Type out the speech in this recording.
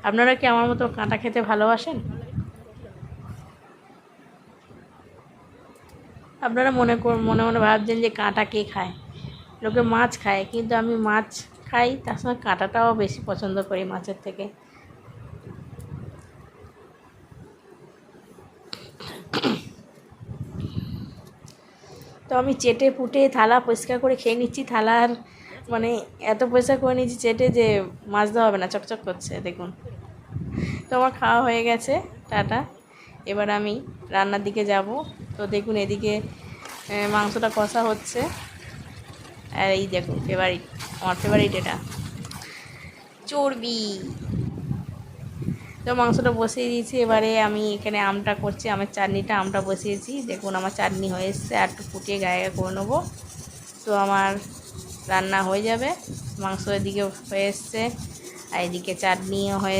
আপনারা কি আমার মতো কাঁটা খেতে ভালোবাসেন? আপনারা মনে মনে ভাবছেন যে কাঁটা কে খায়, লোকে মাছ খায়, কিন্তু আমি মাছ খাই, তার সঙ্গে কাঁটাটাও বেশি পছন্দ করি মাছের থেকে। তো আমি চেটে পুটে থালা পরিষ্কার করে খেয়ে নিচ্ছি। থালার মানে এত পরিষ্কার করে নিচ্ছি চেটে যে মাজতে হবে না, চকচক করছে দেখুন। তো আমার খাওয়া হয়ে গেছে, টাটা। এবার আমি রান্নার দিকে যাব। তো দেখুন এদিকে মাংসটা কষা হচ্ছে। আর এই দেখুন ফেভারিট, আমার ফেভারিট এটা চর্বি। তো মাংসটা বসিয়ে দিয়েছি। এবারে আমি এখানে আমটা করছি, আমের চাটনিটা, আমটা বসিয়েছি। দেখুন আমার চাটনি হয়ে এসছে, আর একটু ফুটিয়ে গায়ে করে নেবো। তো আমার রান্না হয়ে যাবে। মাংস এদিকে হয়ে এসছে, আর এদিকে চাটনিও হয়ে